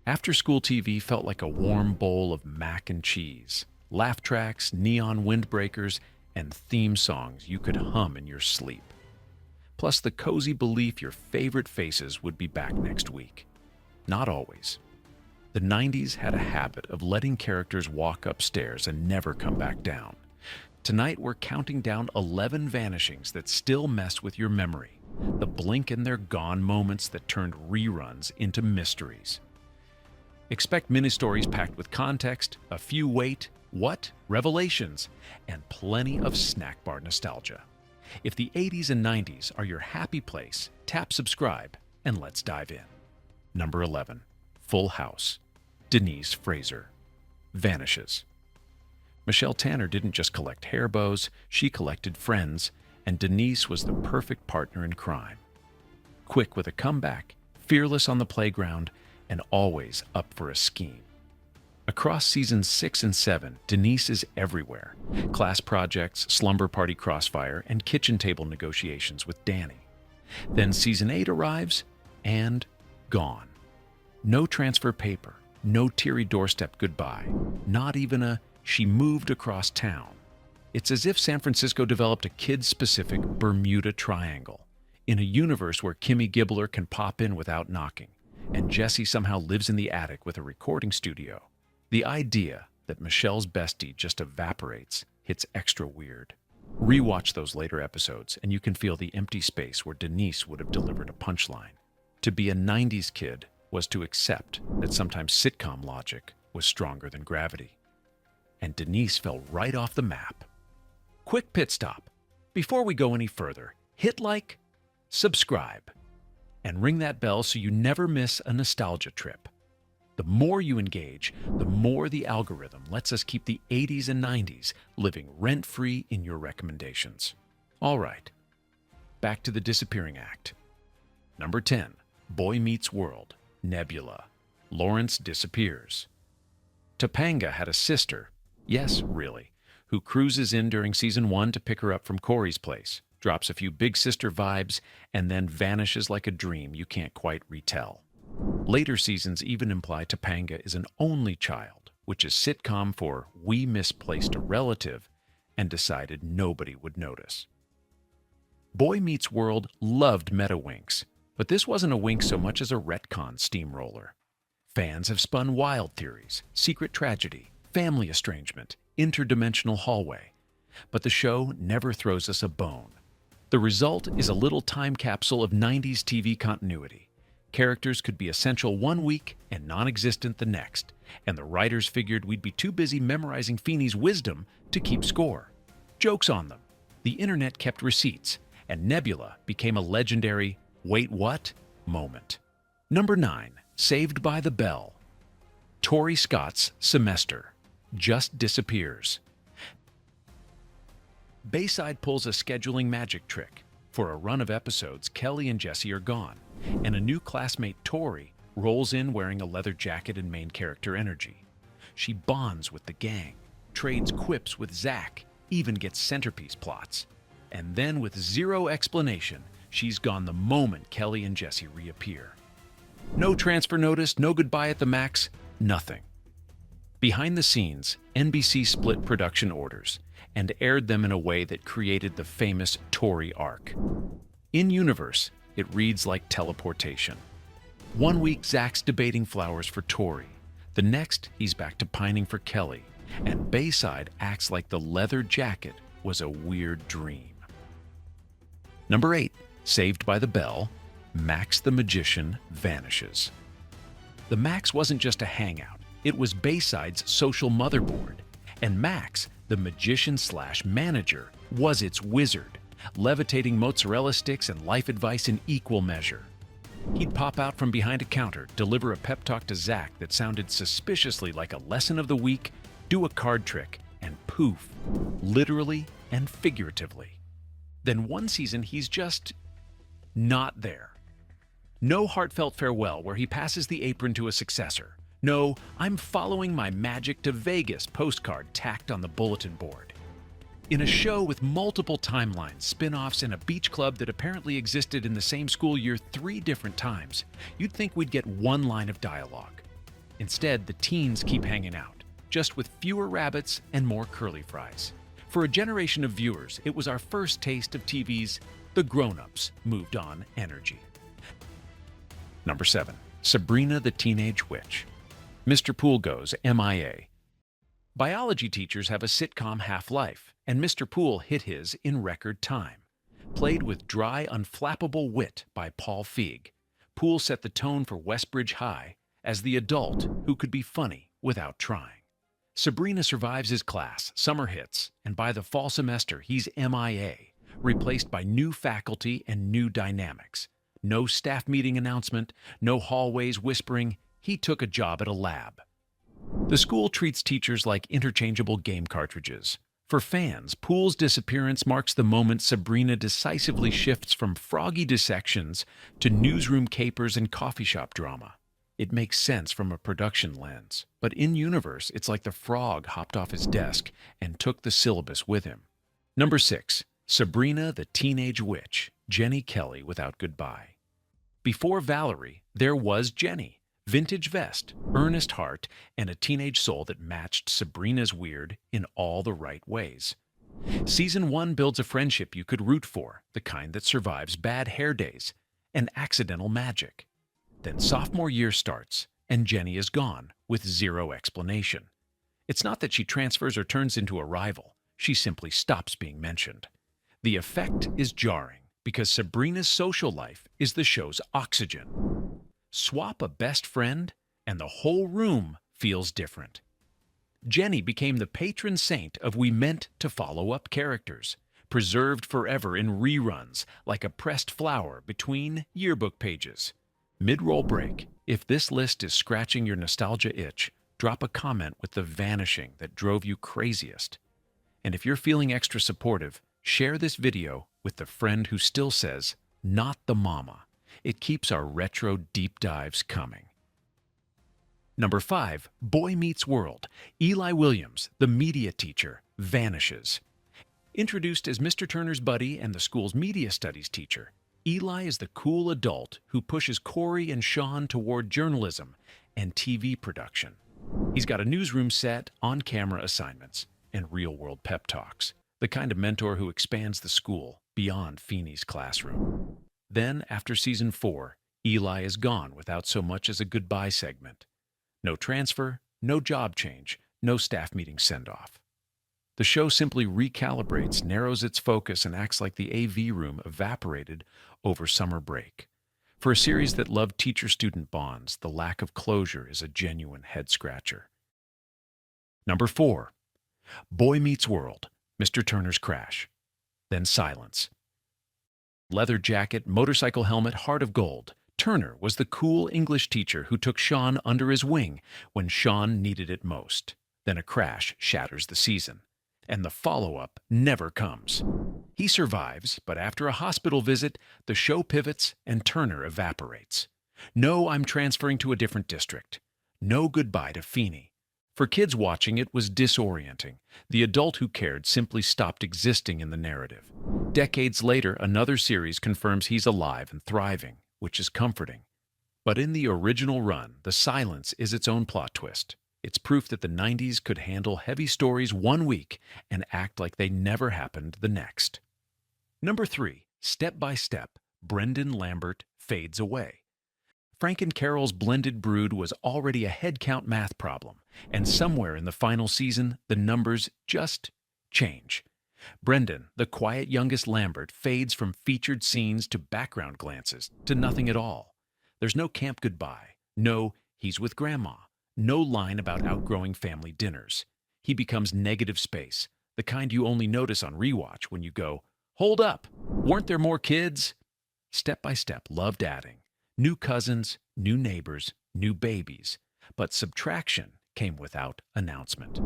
After-school TV felt like a warm bowl of mac and cheese, laugh tracks, neon windbreakers, and theme songs you could hum in your sleep. Plus the cozy belief your favorite faces would be back next week. Not always. The 90s had a habit of letting characters walk upstairs and never come back down. Tonight we're counting down 11 vanishings that still mess with your memory, the blink and they're gone moments that turned reruns into mysteries. Expect mini-stories packed with context, a few what, revelations, and plenty of snack bar nostalgia. If the 80s and 90s are your happy place, tap subscribe and let's dive in. Number 11. Full House. Denise Fraser. Vanishes. Michelle Tanner didn't just collect hair bows, she collected friends, and Denise was the perfect partner in crime. Quick with a comeback, fearless on the playground, and always up for a scheme. Across seasons 6 and 7, Denise is everywhere. Class projects, slumber party crossfire, and kitchen table negotiations with Danny. Then season 8 arrives, and gone. No transfer paper, no teary doorstep goodbye, not even a "she moved across town." It's as if San Francisco developed a kid-specific Bermuda Triangle, in a universe where Kimmy Gibbler can pop in without knocking, and Jesse somehow lives in the attic with a recording studio. The idea that Michelle's bestie just evaporates hits extra weird. Rewatch those later episodes and you can feel the empty space where Denise would have delivered a punchline. To be a 90s kid was to accept that sometimes sitcom logic was stronger than gravity. And Denise fell right off the map. Quick pit stop. Before we go any further, hit like, subscribe, and ring that bell so you never miss a nostalgia trip. The more you engage, the more the algorithm lets us keep the 80s and 90s living rent-free in your recommendations. All right, back to the disappearing act. Number 10, Boy Meets World, Nebula. Lawrence disappears. Topanga had a sister, yes, really, who cruises in during season 1 to pick her up from Corey's place, drops a few big sister vibes, and then vanishes like a dream you can't quite retell. Later seasons even imply Topanga is an only child, which is sitcom for we misplaced a relative and decided nobody would notice. Boy Meets World loved meta winks, but this wasn't a wink so much as a retcon steamroller. Fans have spun wild theories, secret tragedy, family estrangement, interdimensional hallway, but the show never throws us a bone. The result is a little time capsule of 90s TV continuity. Characters could be essential one week and non-existent the next, and the writers figured we'd be too busy memorizing Feeney's wisdom to keep score. Joke's on them. The internet kept receipts, and Nebula became a legendary "wait what?" moment. Number 9. Saved by the Bell. Tori Scott's semester just disappears. Bayside pulls a scheduling magic trick. For a run of episodes, Kelly and Jesse are gone, and a new classmate, Tori, rolls in wearing a leather jacket and main character energy. She bonds with the gang, trades quips with Zach, even gets centerpiece plots. And then, with zero explanation, she's gone the moment Kelly and Jesse reappear. No transfer notice, no goodbye at the max, nothing. Behind the scenes, NBC split production orders and aired them in a way that created the famous Tori arc. In-universe, it reads like teleportation. One week, Zach's debating flowers for Tori. The next, he's back to pining for Kelly, and Bayside acts like the leather jacket was a weird dream. Number 8, Saved by the Bell, Max the Magician vanishes. The Max wasn't just a hangout, it was Bayside's social motherboard, and Max, the magician/manager, was its wizard, levitating mozzarella sticks and life advice in equal measure. He'd pop out from behind a counter, deliver a pep talk to Zach that sounded suspiciously like a lesson of the week, do a card trick, and poof, literally and figuratively. Then one season he's just not there. No heartfelt farewell where he passes the apron to a successor. No, I'm following my magic to Vegas postcard tacked on the bulletin board. In a show with multiple timelines, spin-offs, and a beach club that apparently existed in the same school year 3 different times, you'd think we'd get one line of dialogue. Instead, the teens keep hanging out, just with fewer rabbits and more curly fries. For a generation of viewers, it was our first taste of TV's "the grown-ups moved on" energy. Number 7. Sabrina the Teenage Witch. Mr. Poole goes MIA. Biology teachers have a sitcom half-life, and Mr. Poole hit his in record time. Played with dry, unflappable wit by Paul Feig, Poole set the tone for Westbridge High as the adult who could be funny without trying. Sabrina survives his class, summer hits, and by the fall semester he's MIA, replaced by new faculty and new dynamics. No staff meeting announcement, no hallways whispering, he took a job at a lab. The school treats teachers like interchangeable game cartridges. For fans, Poole's disappearance marks the moment Sabrina decisively shifts from froggy dissections to newsroom capers and coffee shop drama. It makes sense from a production lens, but in universe, it's like the frog hopped off his desk and took the syllabus with him. Number 6. Sabrina the Teenage Witch, Jenny Kelly without goodbye. Before Valerie, there was Jenny. Vintage vest, earnest heart, and a teenage soul that matched Sabrina's weird in all the right ways. Season 1 builds a friendship you could root for, the kind that survives bad hair days and accidental magic. Then sophomore year starts, and Jenny is gone, with zero explanation. It's not that she transfers or turns into a rival, she simply stops being mentioned. The effect is jarring, because Sabrina's social life is the show's oxygen. Swap a best friend, and the whole room feels different. Jenny became the patron saint of we meant to follow up characters, preserved forever in reruns like a pressed flower between yearbook pages. Mid-roll break, if this list is scratching your nostalgia itch, drop a comment with the vanishing that drove you craziest. And if you're feeling extra supportive, share this video with the friend who still says, "Not the mama." It keeps our retro deep dives coming. Number 5. Boy Meets World. Eli Williams, the media teacher, vanishes. Introduced as Mr. Turner's buddy and the school's media studies teacher, Eli is the cool adult who pushes Corey and Sean toward journalism and TV production. He's got a newsroom set, on-camera assignments, and real-world pep talks, the kind of mentor who expands the school beyond Feeney's classroom. Then, after season 4, Eli is gone without so much as a goodbye segment. No transfer, no job change, no staff meeting send-off. The show simply recalibrates, narrows its focus, and acts like the AV room evaporated over summer break. For a series that loved teacher-student bonds, the lack of closure is a genuine head-scratcher. Number 4. Boy Meets World, Mr. Turner's Crash. Then silence. Leather jacket, motorcycle helmet, heart of gold. Turner was the cool English teacher who took Sean under his wing when Sean needed it most. Then a crash shatters the season, and the follow-up never comes. He survives, but after a hospital visit, the show pivots and Turner evaporates. No, I'm transferring to a different district. No goodbye to Feeney. For kids watching, it was disorienting. The adult who cared simply stopped existing in the narrative. Decades later, another series confirms he's alive and thriving, which is comforting. But in the original run, the silence is its own plot twist. It's proof that the 90s could handle heavy stories one week and act like they never happened the next. Number 3. Step by Step, Brendan Lambert fades away. Frank and Carol's blended brood was already a head-count math problem, and somewhere in the final season, the numbers just change. Brendan, the quiet youngest Lambert, fades from featured scenes to background glances to nothing at all. There's no camp goodbye, no "he's with grandma," no line about outgrowing family dinners. He becomes negative space, the kind you only notice on rewatch when you go, "Hold up, weren't there more kids?" Step by Step loved adding. New cousins, new neighbors, new babies. But subtraction came without announcement.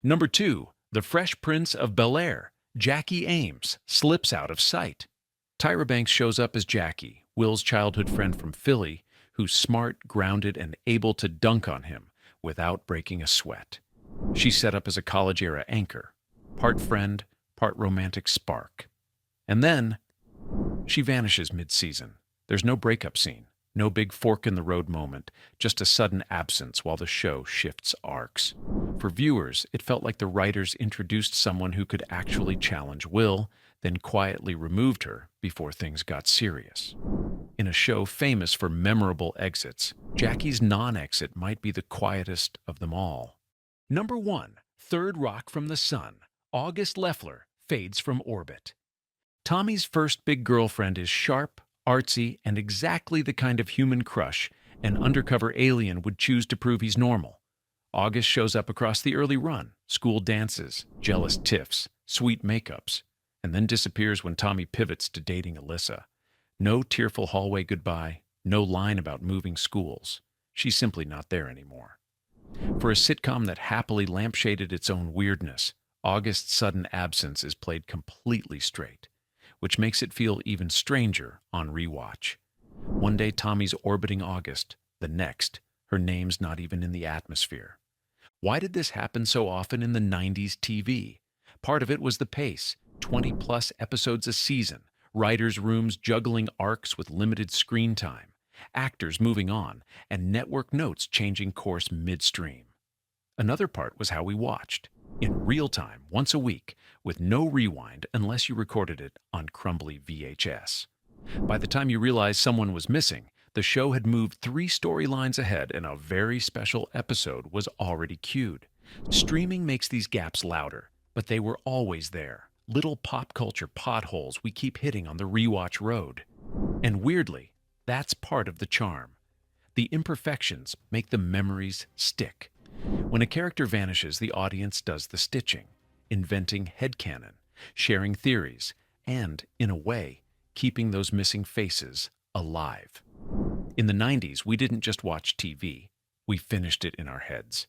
Number 2. The Fresh Prince of Bel-Air, Jackie Ames, slips out of sight. Tyra Banks shows up as Jackie, Will's childhood friend from Philly, who's smart, grounded, and able to dunk on him without breaking a sweat. She's set up as a college-era anchor, part friend, part romantic spark. And then she vanishes mid-season. There's no breakup scene, No big fork-in-the-road moment, just a sudden absence while the show shifts arcs. For viewers, it felt like the writers introduced someone who could actually challenge Will, then quietly removed her before things got serious. In a show famous for memorable exits, Jackie's non-exit might be the quietest of them all. Number 1. Third Rock from the Sun. August Leffler fades from orbit. Tommy's first big girlfriend is sharp, artsy, and exactly the kind of human crush an undercover alien would choose to prove he's normal. August shows up across the early run, school dances, jealous tiffs, sweet makeups, and then disappears when Tommy pivots to dating Alyssa. No tearful hallway goodbye, no line about moving schools. She's simply not there anymore. For a sitcom that happily lampshaded its own weirdness, August's sudden absence is played completely straight, which makes it feel even stranger on rewatch. One day Tommy's orbiting August, the next, her name's not even in the atmosphere. Why did this happen so often in the 90s TV? Part of it was the pace, 20-plus episodes a season, writers' rooms juggling arcs with limited screen time, actors moving on, and network notes changing course midstream. Another part was how we watched, in real time, once a week, with no rewind unless you recorded it on crumbly VHS. By the time you realized someone was missing, the show had moved 3 storylines ahead and a very special episode was already queued. Streaming makes these gaps louder, but they were always there. Little pop culture potholes we keep hitting on the rewatch road. And weirdly, that's part of the charm. The imperfections make the memories stick. When a character vanishes, the audience does the stitching, inventing headcanon, sharing theories, and, in a way, keeping those missing faces alive. In the 90s, we didn't just watch TV, we finished it in our heads.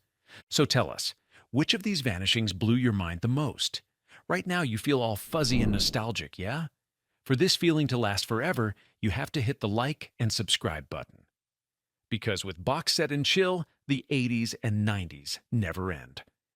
So tell us, which of these vanishings blew your mind the most? Right now you feel all fuzzy and nostalgic, yeah? For this feeling to last forever, you have to hit the like and subscribe button. Because with Box Set and Chill, the 80s and 90s never end.